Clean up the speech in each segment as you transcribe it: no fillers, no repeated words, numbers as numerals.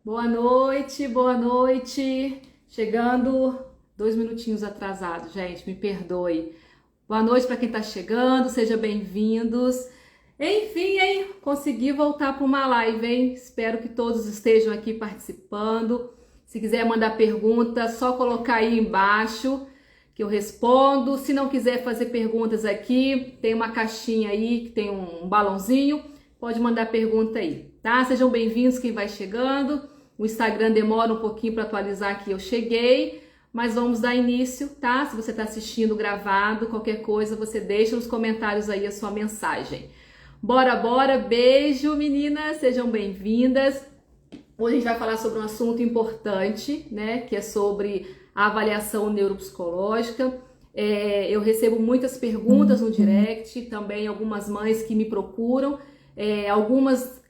Boa noite, boa noite. Chegando 2 minutinhos atrasado, gente, me perdoe. Boa noite para quem está chegando, sejam bem-vindos. Enfim, hein? Consegui voltar para uma live, hein? Espero que todos estejam aqui participando. Se quiser mandar pergunta, só colocar aí embaixo que eu respondo. Se não quiser fazer perguntas aqui, tem uma caixinha aí que tem um balãozinho. Pode mandar pergunta aí, tá? Sejam bem-vindos quem vai chegando. O Instagram demora um pouquinho para atualizar que eu cheguei, mas vamos dar início, tá? Se você está assistindo gravado, qualquer coisa, você deixa nos comentários aí a sua mensagem. Bora, bora, beijo meninas, sejam bem-vindas. Hoje a gente vai falar sobre um assunto importante, né? Que é sobre a avaliação neuropsicológica. Eu recebo muitas perguntas no direct, também algumas mães que me procuram. Algumas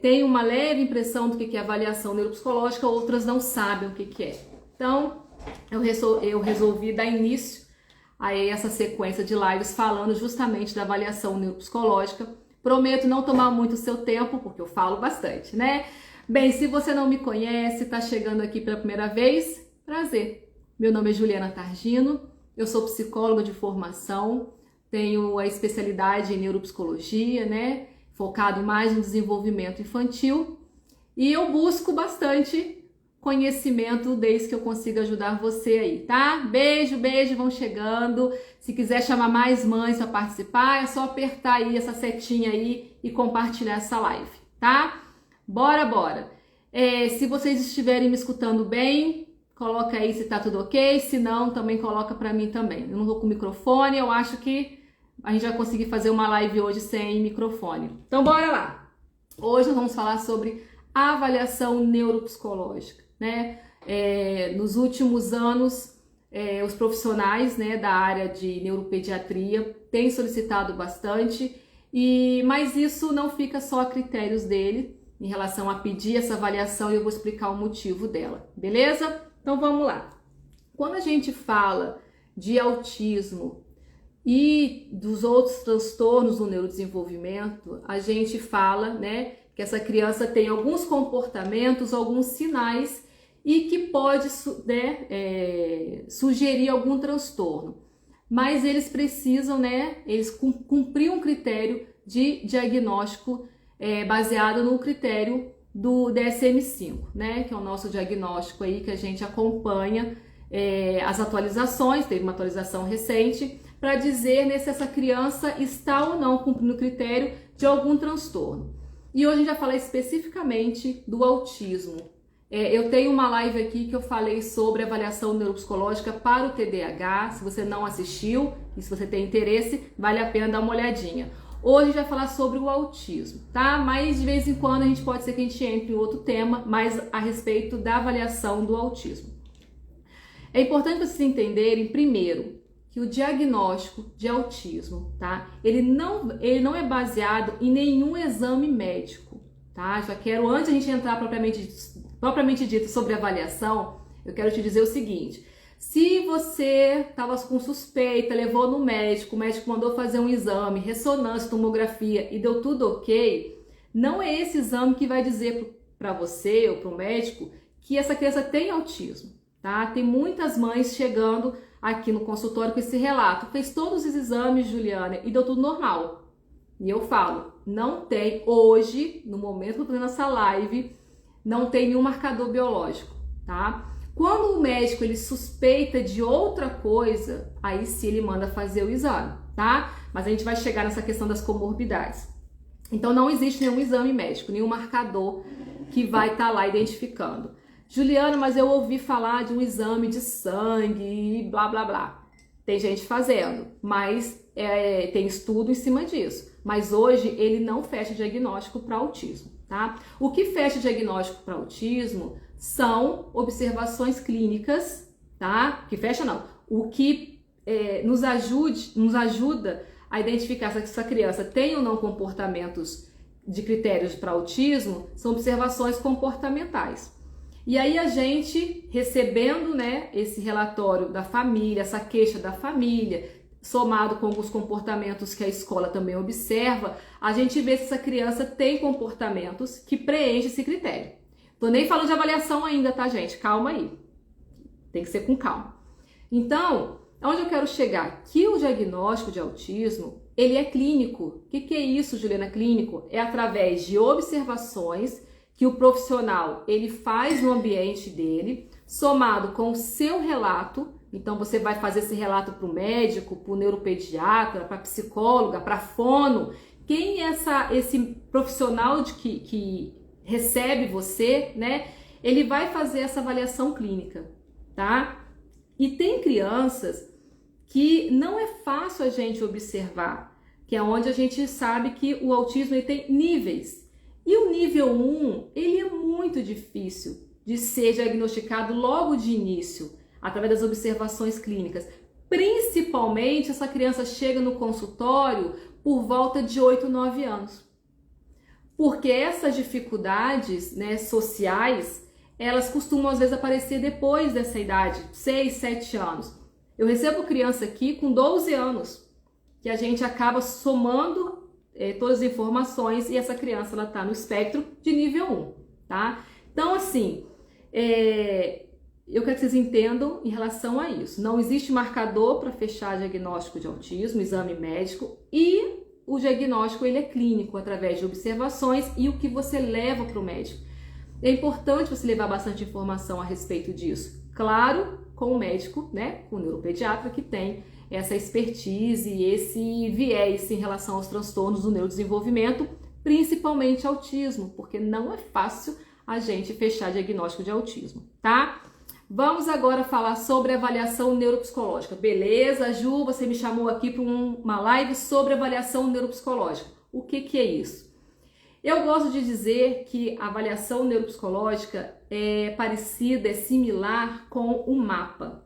têm uma leve impressão do que é avaliação neuropsicológica, outras não sabem o que é. Então, eu resolvi dar início a essa sequência de lives falando justamente da avaliação neuropsicológica. Prometo não tomar muito o seu tempo, porque eu falo bastante, né? Bem, se você não me conhece, está chegando aqui pela primeira vez, prazer. Meu nome é Juliana Targino, eu sou psicóloga de formação, tenho a especialidade em neuropsicologia, né? Focado mais no desenvolvimento infantil, e eu busco bastante conhecimento desde que eu consiga ajudar você aí, tá? Beijo, beijo, vão chegando. Se quiser chamar mais mães para participar, é só apertar aí essa setinha aí e compartilhar essa live, tá? Bora, bora. Se vocês estiverem me escutando bem, coloca aí se tá tudo ok, se não, também coloca para mim também. Eu não tô com microfone, eu acho que a gente vai conseguir fazer uma live hoje sem microfone. Então, bora lá! Hoje nós vamos falar sobre a avaliação neuropsicológica, né? Nos últimos anos, os profissionais, né, da área de neuropediatria têm solicitado bastante, mas isso não fica só a critérios dele em relação a pedir essa avaliação, e eu vou explicar o motivo dela, beleza? Então, vamos lá. Quando a gente fala de autismo e dos outros transtornos do neurodesenvolvimento, a gente fala, né, que essa criança tem alguns comportamentos, alguns sinais e que pode, né, sugerir algum transtorno. Mas eles precisam, né, eles cumprir um critério de diagnóstico baseado no critério do DSM-5, né, que é o nosso diagnóstico aí que a gente acompanha as atualizações, teve uma atualização recente, para dizer, né, se essa criança está ou não cumprindo o critério de algum transtorno. E hoje a gente vai falar especificamente do autismo. Eu tenho uma live aqui que eu falei sobre avaliação neuropsicológica para o TDAH. Se você não assistiu e se você tem interesse, vale a pena dar uma olhadinha. Hoje a gente vai falar sobre o autismo, tá? Mas de vez em quando a gente pode ser que a gente entre em outro tema, mas a respeito da avaliação do autismo. É importante vocês entenderem, primeiro, que o diagnóstico de autismo, tá? Ele não é baseado em nenhum exame médico, tá? Já quero, antes de a gente entrar propriamente dito sobre avaliação, eu quero te dizer o seguinte: se você estava com suspeita, levou no médico, o médico mandou fazer um exame, ressonância, tomografia e deu tudo ok, não é esse exame que vai dizer para você ou para o médico que essa criança tem autismo, tá? Tem muitas mães chegando aqui no consultório com esse relato: fez todos os exames, Juliana, e deu tudo normal. E eu falo, não tem hoje, no momento que eu tô fazendo essa live, não tem nenhum marcador biológico, tá? Quando o médico ele suspeita de outra coisa, aí sim ele manda fazer o exame, tá? Mas a gente vai chegar nessa questão das comorbidades. Então não existe nenhum exame médico, nenhum marcador que vai estar lá identificando. Juliana, mas eu ouvi falar de um exame de sangue e blá blá blá. Tem gente fazendo, mas tem estudo em cima disso. Mas hoje ele não fecha diagnóstico para autismo, tá? O que fecha diagnóstico para autismo são observações clínicas, tá? Que fecha não. O que nos ajuda a identificar se essa criança tem ou não comportamentos de critérios para autismo são observações comportamentais. E aí a gente, recebendo, né, esse relatório da família, essa queixa da família, somado com os comportamentos que a escola também observa, a gente vê se essa criança tem comportamentos que preenchem esse critério. Tô nem falando de avaliação ainda, tá, gente? Calma aí. Tem que ser com calma. Então, aonde eu quero chegar? Que o diagnóstico de autismo, ele é clínico. O que é isso, Juliana, clínico? É através de observações que o profissional ele faz no ambiente dele, somado com o seu relato. Então, você vai fazer esse relato para o médico, para o neuropediatra, para a psicóloga, para a fono. Quem é esse profissional que recebe você, né? Ele vai fazer essa avaliação clínica, tá? E tem crianças que não é fácil a gente observar, que é onde a gente sabe que o autismo ele tem níveis. E o nível 1, ele é muito difícil de ser diagnosticado logo de início, através das observações clínicas. Principalmente, essa criança chega no consultório por volta de 8, 9 anos. Porque essas dificuldades, né, sociais, elas costumam às vezes aparecer depois dessa idade, 6, 7 anos. Eu recebo criança aqui com 12 anos, que a gente acaba somando todas as informações e essa criança ela está no espectro de nível 1, tá? Então, assim, eu quero que vocês entendam em relação a isso. Não existe marcador para fechar diagnóstico de autismo, exame médico, e o diagnóstico ele é clínico, através de observações e o que você leva para o médico. É importante você levar bastante informação a respeito disso. Claro, com o médico, né, com o neuropediatra que tem essa expertise e esse viés em relação aos transtornos do neurodesenvolvimento, principalmente autismo, porque não é fácil a gente fechar diagnóstico de autismo, tá? Vamos agora falar sobre avaliação neuropsicológica. Beleza, Ju, você me chamou aqui para uma live sobre avaliação neuropsicológica. O que é isso? Eu gosto de dizer que a avaliação neuropsicológica é parecida, é similar com o mapa,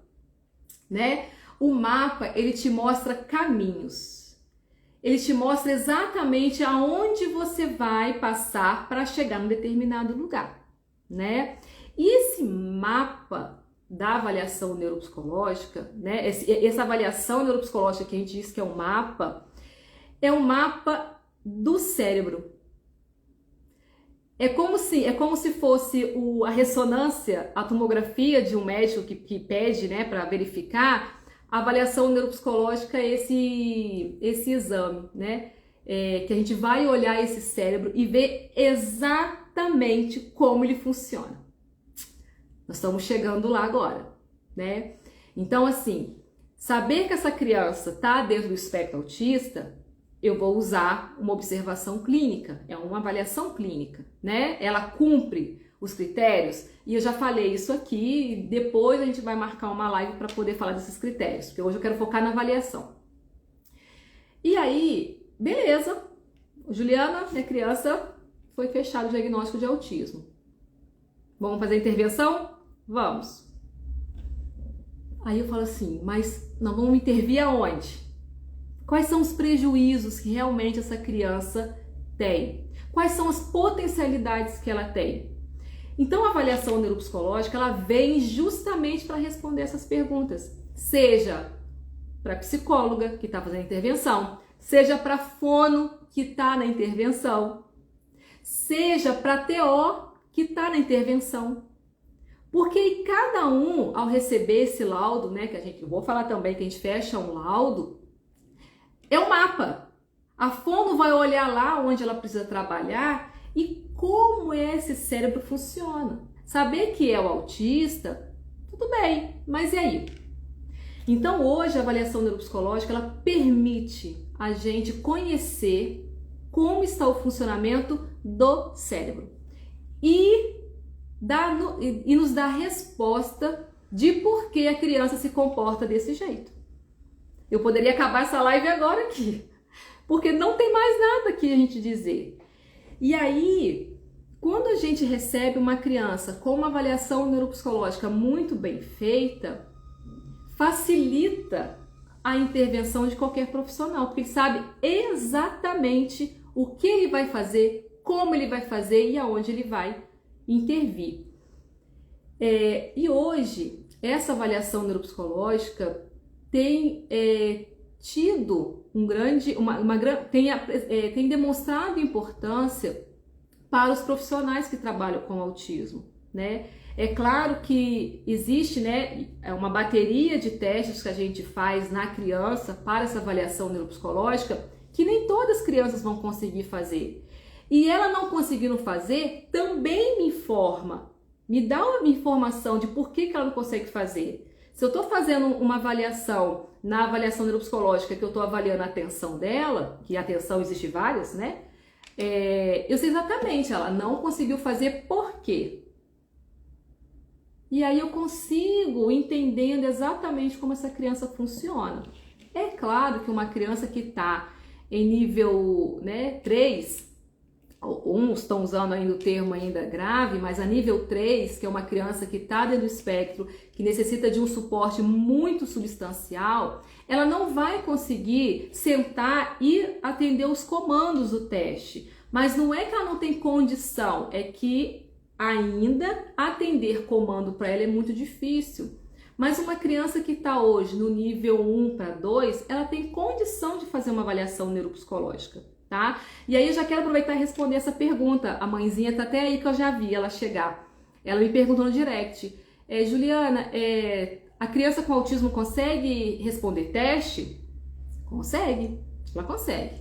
né? O mapa, ele te mostra caminhos. Ele te mostra exatamente aonde você vai passar para chegar num determinado lugar, né? E esse mapa da avaliação neuropsicológica, né? Essa avaliação neuropsicológica que a gente diz que é um mapa mapa do cérebro. É como se fosse a ressonância, a tomografia de um médico que pede, né, para verificar. A avaliação neuropsicológica é esse exame, né? Que a gente vai olhar esse cérebro e ver exatamente como ele funciona. Nós estamos chegando lá agora, né? Então, assim, saber que essa criança está dentro do espectro autista, eu vou usar uma observação clínica, é uma avaliação clínica, né? Ela cumpre os critérios, e eu já falei isso aqui, depois a gente vai marcar uma live para poder falar desses critérios, porque hoje eu quero focar na avaliação. E aí, beleza, Juliana, minha criança, foi fechado o diagnóstico de autismo. Vamos fazer a intervenção? Vamos. Aí eu falo assim, mas nós vamos intervir aonde? Quais são os prejuízos que realmente essa criança tem? Quais são as potencialidades que ela tem? Então, a avaliação neuropsicológica, ela vem justamente para responder essas perguntas. Seja para a psicóloga que está fazendo a intervenção, seja para a fono que está na intervenção, seja para a TO que está na intervenção. Porque cada um, ao receber esse laudo, né, eu vou falar também que a gente fecha um laudo, é um mapa. A fono vai olhar lá onde ela precisa trabalhar e como esse cérebro funciona. Saber que é o autista, tudo bem, mas e aí? Então hoje a avaliação neuropsicológica ela permite a gente conhecer como está o funcionamento do cérebro e nos dá resposta de por que a criança se comporta desse jeito. Eu poderia acabar essa live agora aqui, porque não tem mais nada aqui a gente dizer. E aí, quando a gente recebe uma criança com uma avaliação neuropsicológica muito bem feita, facilita a intervenção de qualquer profissional, porque ele sabe exatamente o que ele vai fazer, como ele vai fazer e aonde ele vai intervir. E hoje, essa avaliação neuropsicológica tem tido tem demonstrado importância para os profissionais que trabalham com autismo, né? É claro que existe, né, uma bateria de testes que a gente faz na criança para essa avaliação neuropsicológica que nem todas as crianças vão conseguir fazer. E ela não conseguindo fazer, também me informa, me dá uma informação de por que ela não consegue fazer. Se eu estou fazendo uma avaliação, na avaliação neuropsicológica, que eu estou avaliando a atenção dela, que a atenção existe várias, né? Eu sei exatamente, ela não conseguiu fazer por quê. E aí eu consigo entendendo exatamente como essa criança funciona. É claro que uma criança que está em nível, né, 3, uns estão usando ainda o termo ainda grave, mas a nível 3, que é uma criança que está dentro do espectro, que necessita de um suporte muito substancial, ela não vai conseguir sentar e atender os comandos do teste. Mas não é que ela não tem condição, é que ainda atender comando para ela é muito difícil. Mas uma criança que está hoje no nível 1 para 2, ela tem condição de fazer uma avaliação neuropsicológica, tá? E aí eu já quero aproveitar e responder essa pergunta. A mãezinha tá até aí que eu já vi ela chegar. Ela me perguntou no direct. Juliana, a criança com autismo consegue responder teste? Consegue, ela consegue.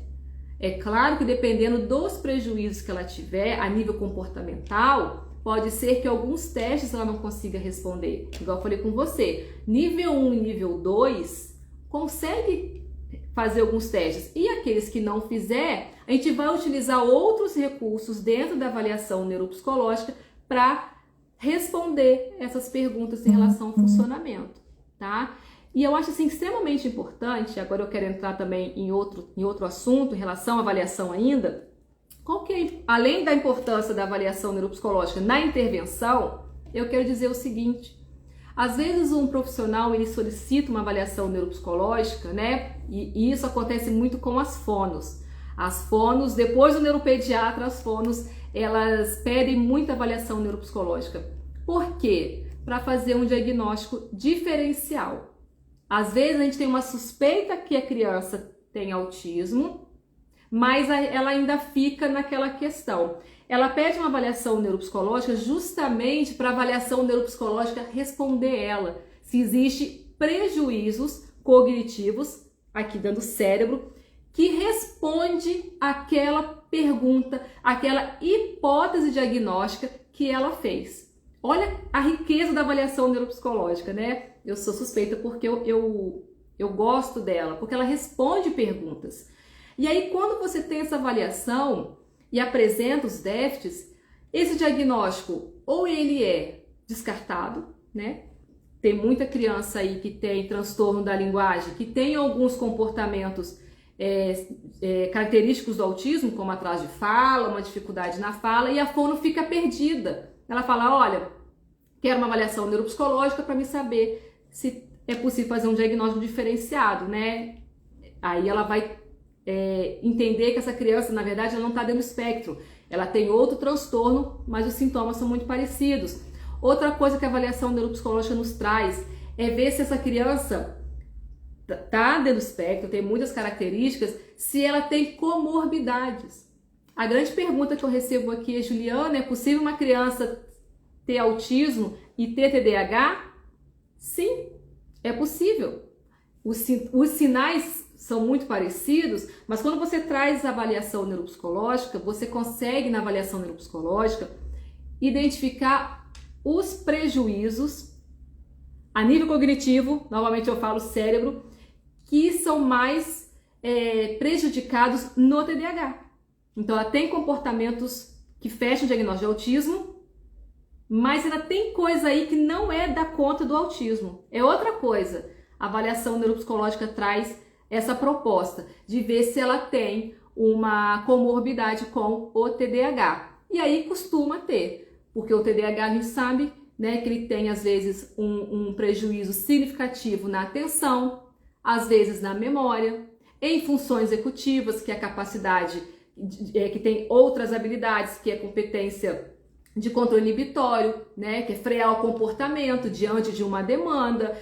É claro que dependendo dos prejuízos que ela tiver a nível comportamental, pode ser que alguns testes ela não consiga responder. Igual eu falei com você, nível 1 e nível 2 consegue fazer alguns testes. E aqueles que não fizer, a gente vai utilizar outros recursos dentro da avaliação neuropsicológica para responder essas perguntas em relação ao funcionamento, tá? E eu acho assim extremamente importante, agora eu quero entrar também em outro assunto em relação à avaliação ainda, além da importância da avaliação neuropsicológica na intervenção, eu quero dizer o seguinte: às vezes um profissional ele solicita uma avaliação neuropsicológica, né? E isso acontece muito com as fonos. As fonos, depois do neuropediatra, as fonos, elas pedem muita avaliação neuropsicológica. Por quê? Para fazer um diagnóstico diferencial. Às vezes a gente tem uma suspeita que a criança tem autismo, mas ela ainda fica naquela questão. Ela pede uma avaliação neuropsicológica justamente para a avaliação neuropsicológica responder ela se existe prejuízos cognitivos aqui dentro do cérebro que responde àquela pergunta, àquela hipótese diagnóstica que ela fez. Olha a riqueza da avaliação neuropsicológica, né? Eu sou suspeita porque eu gosto dela, porque ela responde perguntas. E aí, quando você tem essa avaliação e apresenta os déficits, esse diagnóstico ou ele é descartado, né? Tem muita criança aí que tem transtorno da linguagem, que tem alguns comportamentos característicos do autismo, como atraso de fala, uma dificuldade na fala, e a fono fica perdida. Ela fala, olha, quero uma avaliação neuropsicológica para me saber se é possível fazer um diagnóstico diferenciado, né? Aí ela vai entender que essa criança, na verdade, ela não está dentro do espectro. Ela tem outro transtorno, mas os sintomas são muito parecidos. Outra coisa que a avaliação neuropsicológica nos traz é ver se essa criança está dentro do espectro, tem muitas características, se ela tem comorbidades. A grande pergunta que eu recebo aqui é, Juliana, é possível uma criança ter autismo e ter TDAH? Sim, é possível. Os sinais são muito parecidos, mas quando você traz a avaliação neuropsicológica, você consegue, na avaliação neuropsicológica, identificar os prejuízos a nível cognitivo, novamente eu falo cérebro, que são mais prejudicados no TDAH. Então ela tem comportamentos que fecham o diagnóstico de autismo, mas ela tem coisa aí que não é da conta do autismo. É outra coisa. A avaliação neuropsicológica traz essa proposta de ver se ela tem uma comorbidade com o TDAH. E aí costuma ter, porque o TDAH a gente sabe, né, que ele tem às vezes um prejuízo significativo na atenção, às vezes na memória, em funções executivas, que é a capacidade que tem outras habilidades, que é a competência de controle inibitório, né, que é frear o comportamento diante de uma demanda,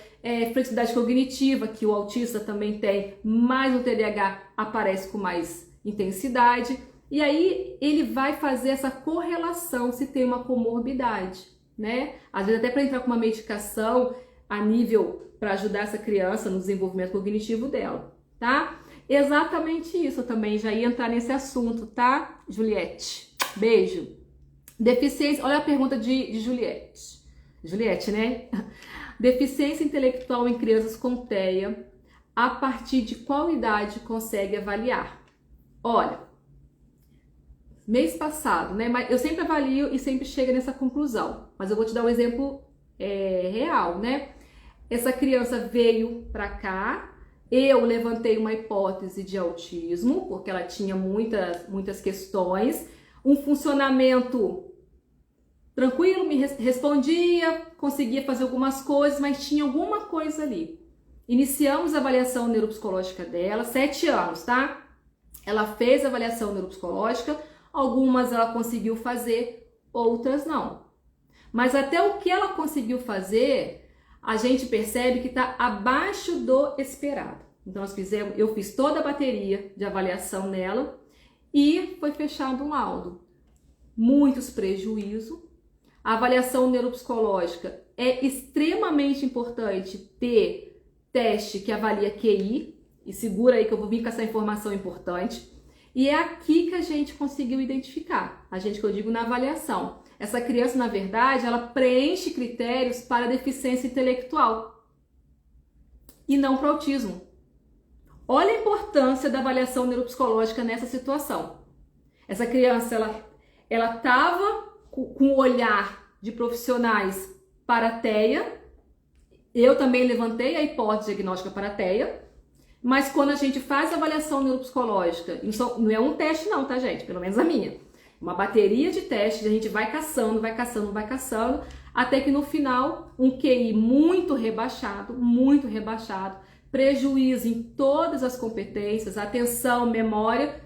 flexibilidade cognitiva, que o autista também tem, mas o TDAH aparece com mais intensidade. E aí ele vai fazer essa correlação se tem uma comorbidade, né? Às vezes até para entrar com uma medicação a nível para ajudar essa criança no desenvolvimento cognitivo dela, tá? Exatamente isso, eu também já ia entrar nesse assunto, tá, Juliette? Beijo. Deficiência, olha a pergunta de Juliette. Juliette, né? Deficiência intelectual em crianças com TEA, a partir de qual idade consegue avaliar? Olha, mês passado, né? Mas eu sempre avalio e sempre chego nessa conclusão. Mas eu vou te dar um exemplo real, né? Essa criança veio para cá. Eu levantei uma hipótese de autismo, porque ela tinha muitas questões, um funcionamento tranquilo, me respondia, conseguia fazer algumas coisas, mas tinha alguma coisa ali. Iniciamos a avaliação neuropsicológica dela, 7 anos, tá? Ela fez a avaliação neuropsicológica, algumas ela conseguiu fazer, outras não. Mas até o que ela conseguiu fazer, a gente percebe que está abaixo do esperado. Então eu fiz toda a bateria de avaliação nela e foi fechado um laudo. Muitos prejuízos. A avaliação neuropsicológica é extremamente importante ter teste que avalia QI, e segura aí que eu vou vir com essa informação importante. E é aqui que a gente conseguiu identificar, a gente que eu digo na avaliação. Essa criança, na verdade, ela preenche critérios para deficiência intelectual e não para autismo. Olha a importância da avaliação neuropsicológica nessa situação. Essa criança, ela estava com o olhar de profissionais para a TEA. Eu também levantei a hipótese diagnóstica para a TEA. Mas quando a gente faz a avaliação neuropsicológica, não é um teste não, tá, gente? Pelo menos a minha. Uma bateria de testes, a gente vai caçando, até que no final, um QI muito rebaixado, prejuízo em todas as competências, atenção, memória,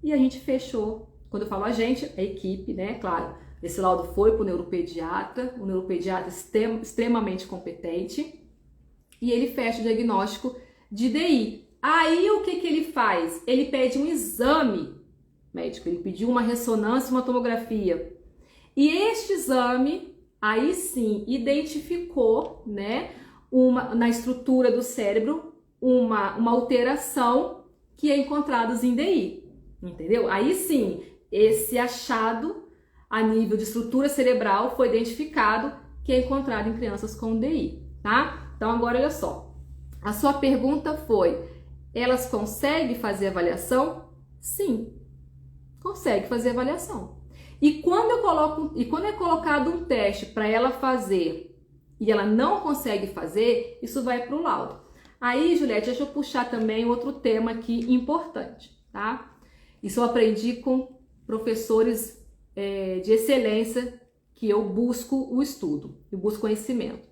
e a gente fechou. Quando eu falo a gente, a equipe, né? Claro, esse laudo foi para o neuropediatra extremamente competente, e ele fecha o diagnóstico de DI. Aí o que ele faz? Ele pede um exame médico, ele pediu uma ressonância, uma tomografia. E este exame, aí sim, identificou, né, na estrutura do cérebro, uma alteração que é encontrada em DI, entendeu? Aí sim, esse achado a nível de estrutura cerebral foi identificado, que é encontrado em crianças com DI, tá? Então agora olha só, a sua pergunta foi, elas conseguem fazer avaliação? Sim, consegue fazer avaliação. E quando é colocado um teste para ela fazer e ela não consegue fazer, isso vai para o laudo. Aí, Juliette, deixa eu puxar também outro tema aqui importante, tá? Isso eu aprendi com professores de excelência que eu busco o estudo, eu busco conhecimento.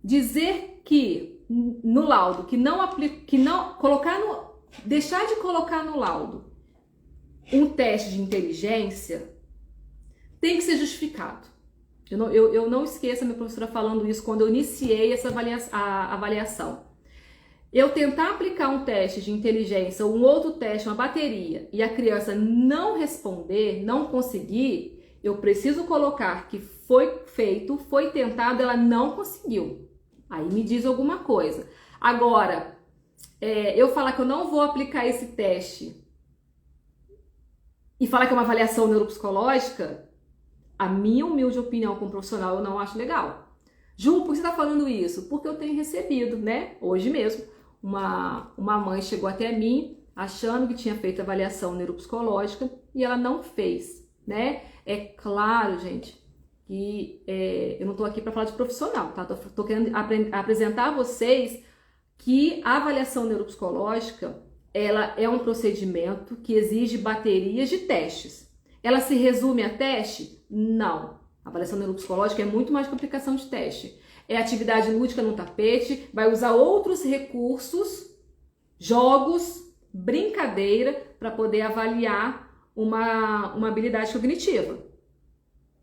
Dizer que no laudo, deixar de colocar no laudo um teste de inteligência tem que ser justificado. Eu não esqueço a minha professora falando isso quando eu iniciei a avaliação. Eu tentar aplicar um teste de inteligência ou um outro teste, uma bateria, e a criança não responder, não conseguir, eu preciso colocar que foi feito, foi tentado, ela não conseguiu. Aí me diz alguma coisa. Agora, eu falar que eu não vou aplicar esse teste e falar que é uma avaliação neuropsicológica, a minha humilde opinião como profissional, eu não acho legal. Ju, por que você está falando isso? Porque eu tenho recebido, né? Hoje mesmo, uma mãe chegou até mim achando que tinha feito avaliação neuropsicológica e ela não fez, né? É claro, gente, que eu não estou aqui para falar de profissional, tá? Tô querendo apresentar a vocês que a avaliação neuropsicológica, ela é um procedimento que exige baterias de testes. Ela se resume a teste? Não. A avaliação neuropsicológica é muito mais que aplicação de teste. É atividade lúdica no tapete, vai usar outros recursos, jogos, brincadeira, para poder avaliar uma habilidade cognitiva.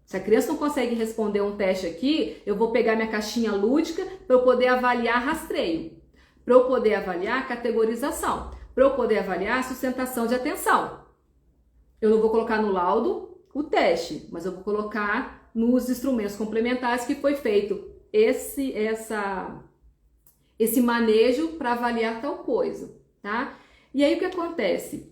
Se a criança não consegue responder um teste aqui, eu vou pegar minha caixinha lúdica para eu poder avaliar rastreio, para eu poder avaliar categorização. para eu poder avaliar a sustentação de atenção. Eu não vou colocar no laudo o teste, mas eu vou colocar nos instrumentos complementares que foi feito esse manejo para avaliar tal coisa, tá? E aí o que acontece?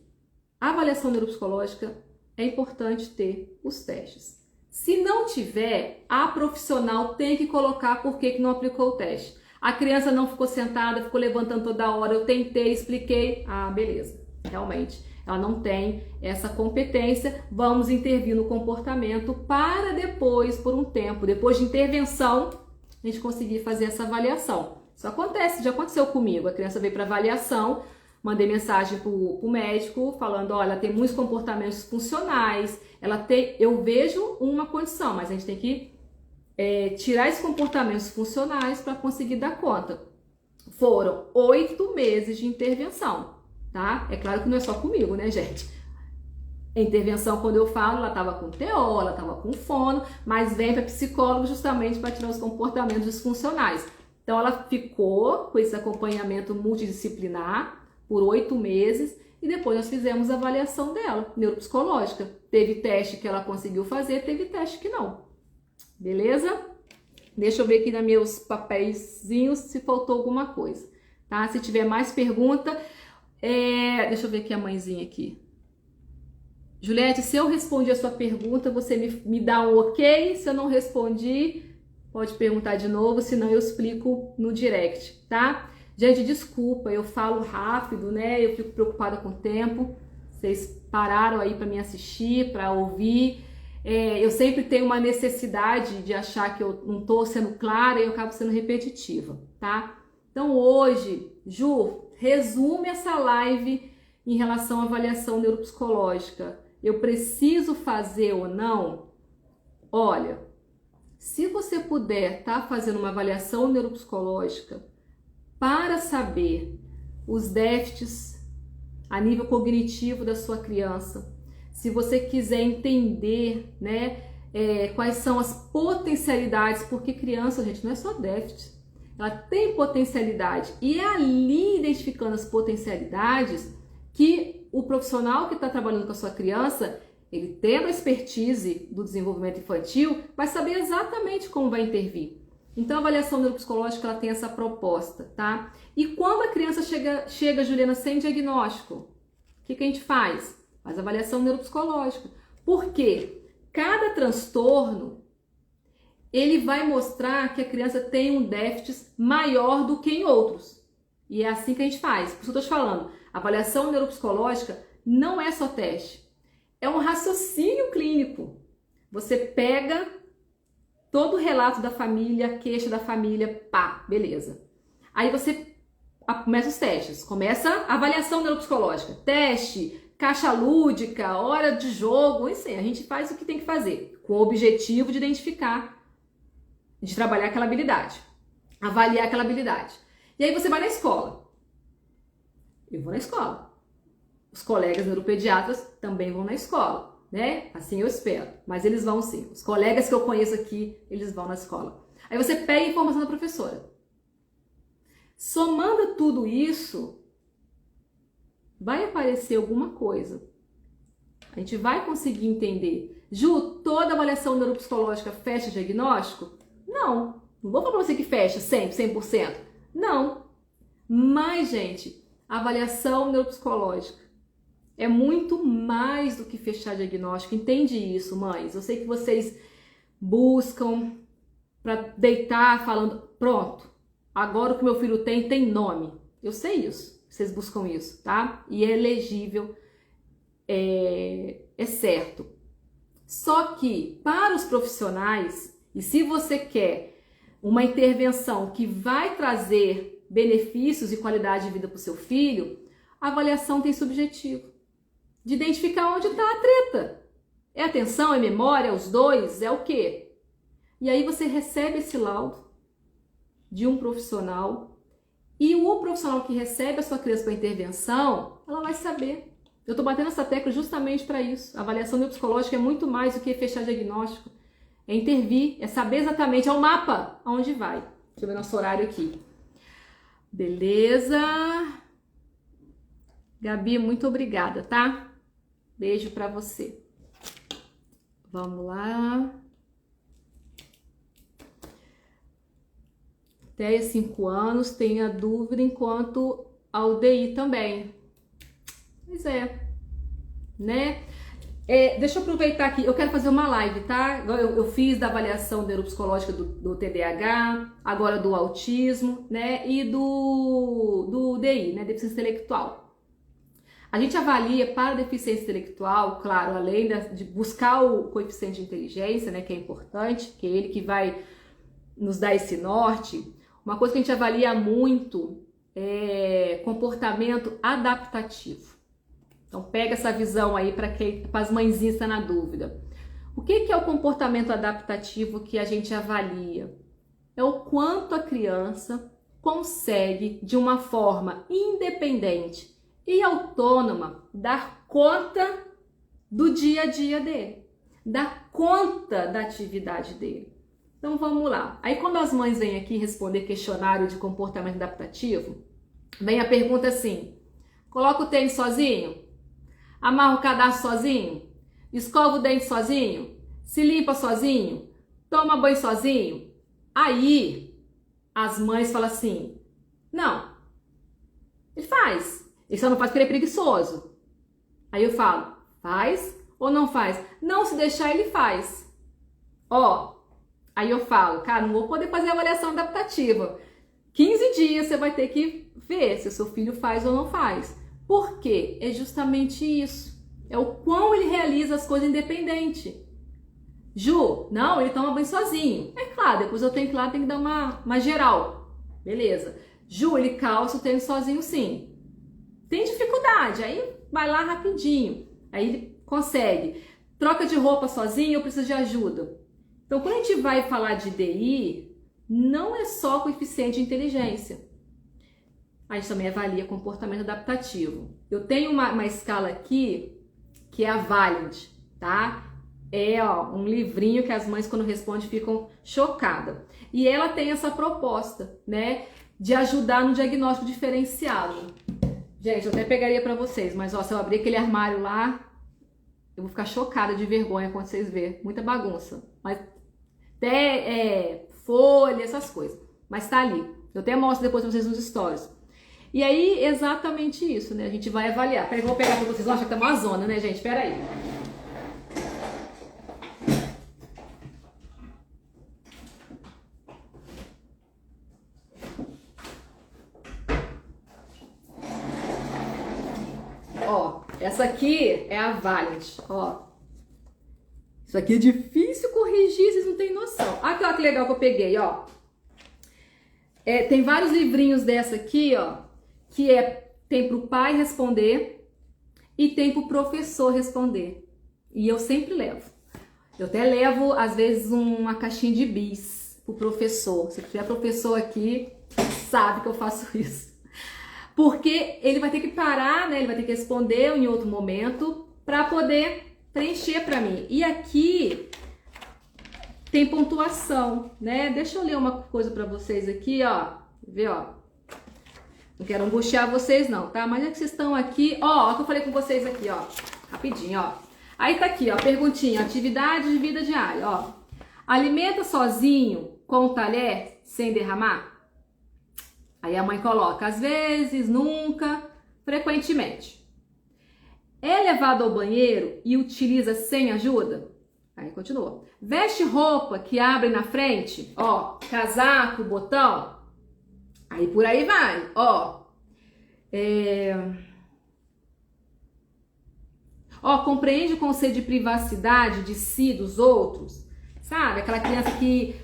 A avaliação neuropsicológica é importante ter os testes. Se não tiver, a profissional tem que colocar por que não aplicou o teste. A criança não ficou sentada, ficou levantando toda hora, eu tentei, expliquei. Ah, beleza, realmente, ela não tem essa competência, vamos intervir no comportamento para depois, por um tempo, depois de intervenção, a gente conseguir fazer essa avaliação. Isso acontece, já aconteceu comigo, a criança veio para avaliação, mandei mensagem para o médico falando, olha, ela tem muitos comportamentos funcionais, eu vejo uma condição, mas a gente tem que tirar esses comportamentos funcionais para conseguir dar conta. Foram 8 meses de intervenção, tá? É claro que não é só comigo, né, gente? A intervenção, quando eu falo, ela estava com TO, ela estava com fono, mas vem para psicólogo justamente para tirar os comportamentos disfuncionais. Então, ela ficou com esse acompanhamento multidisciplinar por 8 meses e depois nós fizemos a avaliação dela, neuropsicológica. Teve teste que ela conseguiu fazer, teve teste que não. Beleza? Deixa eu ver aqui nos meus papeizinhos se faltou alguma coisa, tá? Se tiver mais pergunta, deixa eu ver aqui a mãezinha aqui. Juliette, se eu respondi a sua pergunta, você me dá um ok? Se eu não respondi, pode perguntar de novo, senão eu explico no direct, tá? Gente, desculpa, eu falo rápido, né? Eu fico preocupada com o tempo. Vocês pararam aí para me assistir, para ouvir. Eu sempre tenho uma necessidade de achar que eu não estou sendo clara e eu acabo sendo repetitiva, tá? Então hoje, Ju, resume essa live em relação à avaliação neuropsicológica. Eu preciso fazer ou não? Olha, se você puder estar fazendo uma avaliação neuropsicológica para saber os déficits a nível cognitivo da sua criança, se você quiser entender, né, quais são as potencialidades, porque criança, gente, não é só déficit, ela tem potencialidade e é ali identificando as potencialidades que o profissional que está trabalhando com a sua criança, ele tendo a expertise do desenvolvimento infantil, vai saber exatamente como vai intervir. Então, a avaliação neuropsicológica, ela tem essa proposta, tá? E quando a criança chega, Juliana, sem diagnóstico, o que a gente faz? Faz avaliação neuropsicológica. Por quê? Cada transtorno, ele vai mostrar que a criança tem um déficit maior do que em outros. E é assim que a gente faz. Por isso eu estou te falando, a avaliação neuropsicológica não é só teste. É um raciocínio clínico. Você pega todo o relato da família, a queixa da família, pá, beleza. Aí você começa os testes. Começa a avaliação neuropsicológica. Teste, caixa lúdica, hora de jogo, isso aí. A gente faz o que tem que fazer, com o objetivo de identificar, de trabalhar aquela habilidade, avaliar aquela habilidade. E aí você vai na escola. Eu vou na escola. Os colegas neuropediatras também vão na escola, né? Assim eu espero. Mas eles vão sim. Os colegas que eu conheço aqui, eles vão na escola. Aí você pega a informação da professora. Somando tudo isso, vai aparecer alguma coisa. A gente vai conseguir entender. Ju, toda avaliação neuropsicológica fecha diagnóstico? Não. Não vou falar pra você que fecha 100%. Não. Mas, gente, a avaliação neuropsicológica é muito mais do que fechar diagnóstico. Entende isso, mães? Eu sei que vocês buscam para deitar falando, pronto, agora o que meu filho tem nome. Eu sei isso. Vocês buscam isso, tá? E é legível, é certo. Só que, para os profissionais, e se você quer uma intervenção que vai trazer benefícios e qualidade de vida para o seu filho, a avaliação tem esse objetivo de identificar onde está a treta. É atenção, é memória, é os dois, é o quê? E aí você recebe esse laudo de um profissional e o profissional que recebe a sua criança para intervenção, ela vai saber. Eu estou batendo essa tecla justamente para isso. A avaliação neuropsicológica é muito mais do que fechar diagnóstico. É intervir, é saber exatamente, é o mapa aonde vai. Deixa eu ver nosso horário aqui. Beleza. Gabi, muito obrigada, tá? Beijo pra você. Vamos lá. Até 5 anos, tenha dúvida enquanto ao DI também. Pois é, né? Deixa eu aproveitar aqui, eu quero fazer uma live, tá? Eu fiz da avaliação neuropsicológica do TDAH, agora do autismo, né? E do DI, né? Deficiência intelectual. A gente avalia para deficiência intelectual, claro, além de buscar o coeficiente de inteligência, né? Que é importante, que é ele que vai nos dar esse norte. Uma coisa que a gente avalia muito é comportamento adaptativo. Então pega essa visão aí para as mãezinhas que estão na dúvida. O que é o comportamento adaptativo que a gente avalia? É o quanto a criança consegue, de uma forma independente e autônoma, dar conta do dia a dia dele, dar conta da atividade dele. Então vamos lá. Aí quando as mães vêm aqui responder questionário de comportamento adaptativo, vem a pergunta assim: coloca o tênis sozinho? Amarra o cadastro sozinho? Escova o dente sozinho? Se limpa sozinho? Toma banho sozinho? Aí as mães falam assim: não, ele faz. Ele só não faz porque ele é preguiçoso. Aí eu falo: faz ou não faz? Não, se deixar ele faz. Ó, aí eu falo: cara, não vou poder fazer a avaliação adaptativa. 15 dias você vai ter que ver se o seu filho faz ou não faz. Por quê? É justamente isso. É o quão ele realiza as coisas independente. Ju, não, ele toma banho sozinho. É claro, depois eu tenho que ir lá, tenho que dar uma geral. Beleza. Ju, ele calça o tênis sozinho sim. Tem dificuldade, aí vai lá rapidinho. Aí ele consegue. Troca de roupa sozinho, eu preciso de ajuda. Então, quando a gente vai falar de DI, não é só coeficiente de inteligência. A gente também avalia comportamento adaptativo. Eu tenho uma escala aqui, que é a Valiant, tá? É um livrinho que as mães, quando respondem, ficam chocadas. E ela tem essa proposta, né? De ajudar no diagnóstico diferenciado. Gente, eu até pegaria para vocês, mas ó, se eu abrir aquele armário lá, eu vou ficar chocada de vergonha quando vocês verem. Muita bagunça. Mas até folha, essas coisas. Mas tá ali. Eu até mostro depois pra vocês nos stories. E aí, exatamente isso, né? A gente vai avaliar. Peraí, vou pegar pra vocês. Nossa, que tá uma zona, né, gente? Peraí. Ó, essa aqui é a Valiant, ó. Isso aqui é difícil corrigir, vocês não têm noção. Aqui, ó, que legal que eu peguei, ó. Tem vários livrinhos dessa aqui, ó, que tem pro pai responder e tem pro professor responder. E eu sempre levo. Eu até levo, às vezes, uma caixinha de bis pro professor. Se tiver professor aqui, sabe que eu faço isso. Porque ele vai ter que parar, né? Ele vai ter que responder em outro momento para poder preencher para mim. E aqui tem pontuação, né? Deixa eu ler uma coisa para vocês aqui, ó. Vê, ó. Não quero angustiar vocês não, tá? Mas é que vocês estão aqui, ó, o que eu falei com vocês aqui, ó. Rapidinho, ó. Aí tá aqui, ó, perguntinha, atividade de vida diária, ó. Alimenta sozinho com o talher sem derramar? Aí a mãe coloca, às vezes, nunca, frequentemente. É levado ao banheiro e utiliza sem ajuda? Aí continua. Veste roupa que abre na frente, ó, casaco, botão. Aí por aí vai, ó. Ó, compreende o conceito de privacidade de si, dos outros? Sabe? Aquela criança que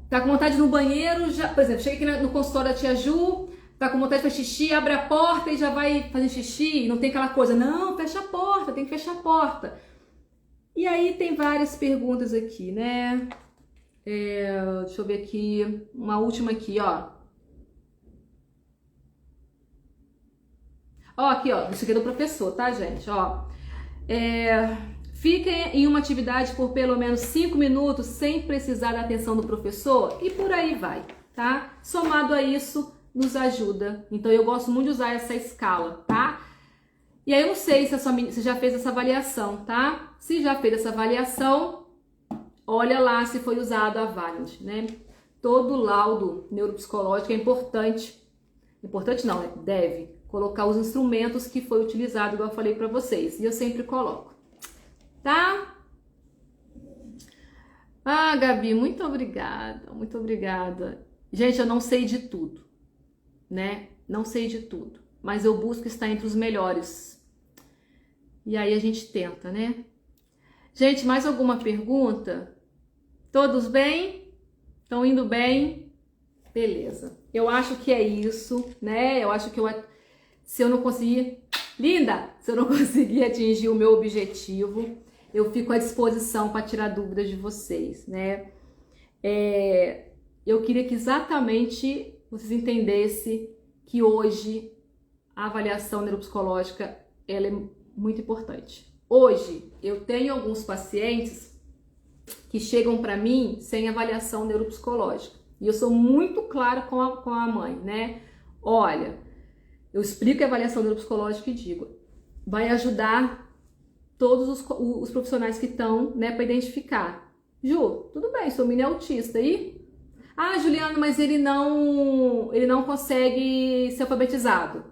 tá com vontade de ir no banheiro, já, por exemplo, chega aqui no consultório da tia Ju, tá com vontade de fazer xixi, abre a porta e já vai fazer xixi, não tem aquela coisa, não, fecha a porta, tem que fechar a porta. E aí tem várias perguntas aqui, né? Deixa eu ver aqui, uma última aqui, ó. Ó, aqui, ó, isso aqui é do professor, tá, gente? Ó, fique em uma atividade por pelo menos 5 minutos sem precisar da atenção do professor e por aí vai, tá? Somado a isso, nos ajuda. Então, eu gosto muito de usar essa escala, tá? E aí eu não sei se você já fez essa avaliação, tá? Se já fez essa avaliação, olha lá se foi usado a Valiant, né? Todo laudo neuropsicológico é importante. Importante não, né? Deve colocar os instrumentos que foi utilizado, igual eu falei pra vocês. E eu sempre coloco, tá? Ah, Gabi, muito obrigada, muito obrigada. Gente, eu não sei de tudo, né? Não sei de tudo, mas eu busco estar entre os melhores. E aí a gente tenta, né? Gente, mais alguma pergunta? Todos bem? Estão indo bem? Beleza. Eu acho que é isso, né? Eu acho que se eu não conseguir... Linda! Se eu não conseguir atingir o meu objetivo, eu fico à disposição para tirar dúvidas de vocês, né? Eu queria que exatamente vocês entendessem que hoje a avaliação neuropsicológica ela é muito importante. Hoje eu tenho alguns pacientes que chegam para mim sem avaliação neuropsicológica e eu sou muito clara com a mãe, né? Olha, eu explico a avaliação neuropsicológica e digo, vai ajudar todos os profissionais que estão, né, para identificar. Ju, tudo bem, seu menino é autista aí? Ah, Juliana, mas ele não consegue ser alfabetizado.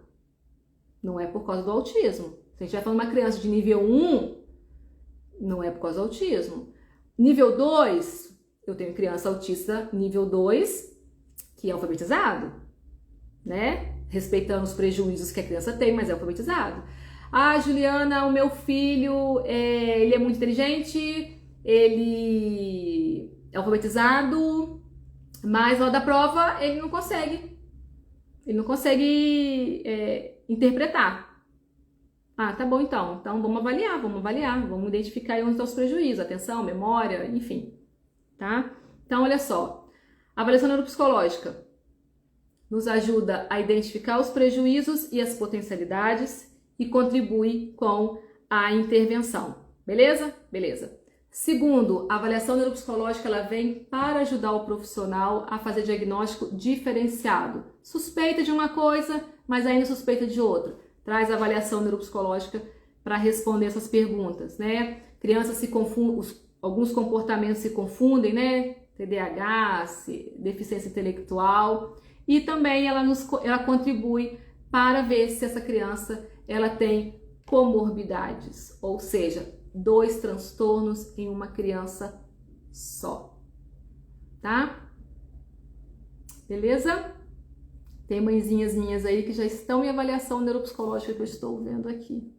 Não é por causa do autismo. Se a gente vai falando de uma criança de nível 1, não é por causa do autismo. Nível 2, eu tenho criança autista nível 2, que é alfabetizado, né? Respeitando os prejuízos que a criança tem, mas é alfabetizado. Ah, Juliana, o meu filho, ele é muito inteligente, ele é alfabetizado, mas na hora da prova ele não consegue. Ele não consegue interpretar. Ah, tá bom então. Então vamos avaliar, vamos identificar aí onde estão os prejuízos, atenção, memória, enfim, tá? Então olha só, a avaliação neuropsicológica nos ajuda a identificar os prejuízos e as potencialidades e contribui com a intervenção, beleza? Beleza. Segundo, a avaliação neuropsicológica ela vem para ajudar o profissional a fazer diagnóstico diferenciado. Suspeita de uma coisa, mas ainda suspeita de outra. Traz a avaliação neuropsicológica para responder essas perguntas, né? Crianças se confundem, alguns comportamentos se confundem, né? TDAH, deficiência intelectual, e também ela contribui para ver se essa criança ela tem comorbidades, ou seja, 2 transtornos em uma criança só, tá? Beleza? Tem mãezinhas minhas aí que já estão em avaliação neuropsicológica que eu estou vendo aqui.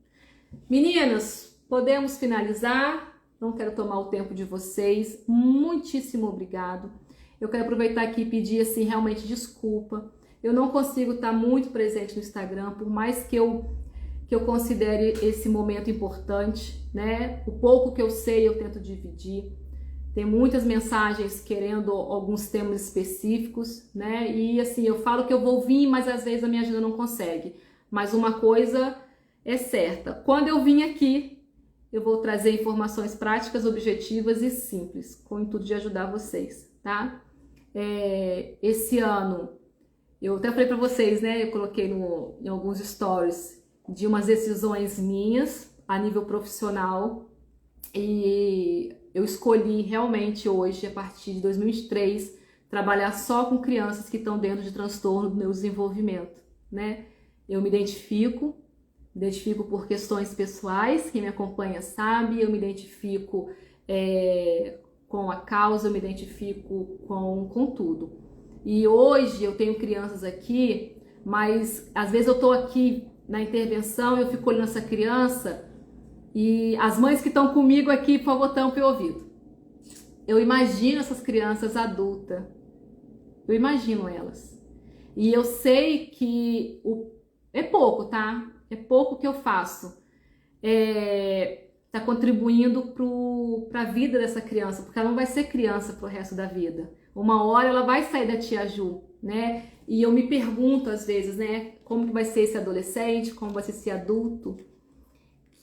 Meninas, podemos finalizar? Não quero tomar o tempo de vocês. Muitíssimo obrigado. Eu quero aproveitar aqui e pedir assim realmente desculpa. Eu não consigo estar muito presente no Instagram, por mais que eu considere esse momento importante, né? O pouco que eu sei eu tento dividir. Tem muitas mensagens querendo alguns temas específicos, né? E assim, eu falo que eu vou vir, mas às vezes a minha agenda não consegue. Mas uma coisa é certa, quando eu vim aqui, eu vou trazer informações práticas, objetivas e simples, com o intuito de ajudar vocês, tá? Esse ano, eu até falei para vocês, né? Eu coloquei em alguns stories de umas decisões minhas a nível profissional e eu escolhi realmente hoje, a partir de 2023, trabalhar só com crianças que estão dentro de transtorno do neurodesenvolvimento, né? Eu me identifico por questões pessoais, quem me acompanha sabe, eu me identifico com a causa, eu me identifico com tudo. E hoje eu tenho crianças aqui, mas às vezes eu tô aqui na intervenção, eu fico olhando essa criança e as mães que estão comigo aqui, por favor, tampem o ouvido. Eu imagino essas crianças adultas, eu imagino elas. E eu sei que é pouco, tá? É pouco que eu faço. Tá contribuindo para a vida dessa criança, porque ela não vai ser criança pro resto da vida. Uma hora ela vai sair da tia Ju, né? E eu me pergunto às vezes, né? Como que vai ser esse adolescente, como vai ser esse adulto?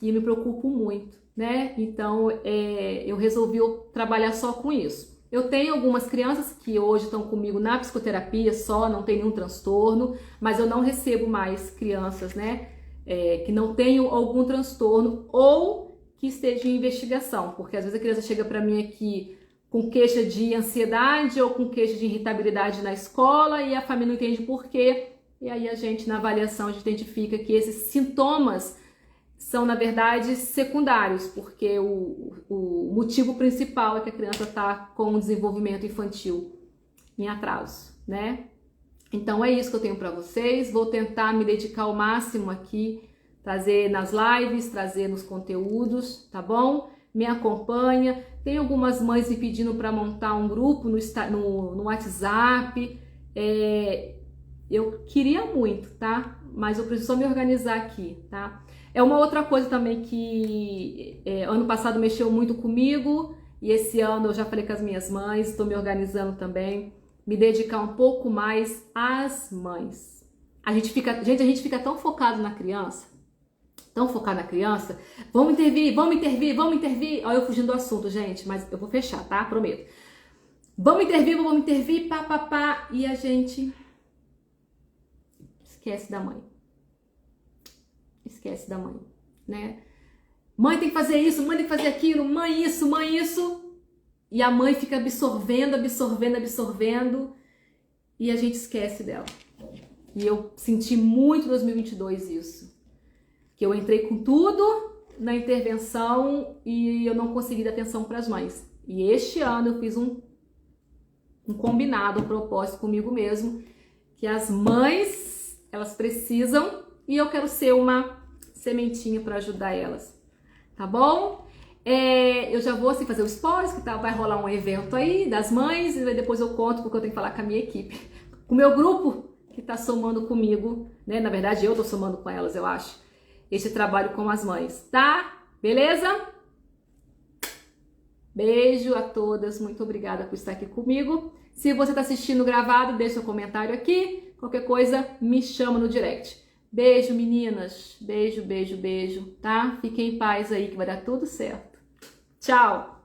E eu me preocupo muito, né? Então, eu resolvi trabalhar só com isso. Eu tenho algumas crianças que hoje estão comigo na psicoterapia só, não tem nenhum transtorno, mas eu não recebo mais crianças, né? que não tenham algum transtorno ou que esteja em investigação, porque às vezes a criança chega para mim aqui com queixa de ansiedade ou com queixa de irritabilidade na escola e a família não entende por quê, e aí a gente na avaliação a gente identifica que esses sintomas são na verdade secundários, porque o motivo principal é que a criança está com um desenvolvimento infantil em atraso, né? Então é isso que eu tenho para vocês. Vou tentar me dedicar ao máximo aqui, trazer nas lives, trazer nos conteúdos, tá bom? Me acompanha. Tem algumas mães me pedindo para montar um grupo no WhatsApp. Eu queria muito, tá? Mas eu preciso só me organizar aqui, tá? É uma outra coisa também que ano passado mexeu muito comigo e esse ano eu já falei com as minhas mães, estou me organizando também. Me dedicar um pouco mais às mães. A gente fica tão focado na criança, vamos intervir. Olha eu fugindo do assunto, gente, mas eu vou fechar, tá? Prometo. Vamos intervir, pá, e a gente esquece da mãe. Esquece da mãe, né? Mãe tem que fazer isso, mãe tem que fazer aquilo, mãe isso. E a mãe fica absorvendo, e a gente esquece dela. E eu senti muito em 2022 isso. Que eu entrei com tudo na intervenção e eu não consegui dar atenção para as mães. E este ano eu fiz um combinado, um propósito comigo mesmo, que as mães, elas precisam e eu quero ser uma sementinha para ajudar elas. Tá bom? Eu já vou assim, fazer o spoiler, que vai rolar um evento aí das mães e depois eu conto porque eu tenho que falar com a minha equipe. Com o meu grupo que tá somando comigo, né? Na verdade eu tô somando com elas, eu acho. Esse trabalho com as mães, tá? Beleza? Beijo a todas, muito obrigada por estar aqui comigo. Se você tá assistindo gravado, deixa seu comentário aqui. Qualquer coisa, me chama no direct. Beijo, meninas. Beijo, tá? Fiquem em paz aí que vai dar tudo certo. Tchau!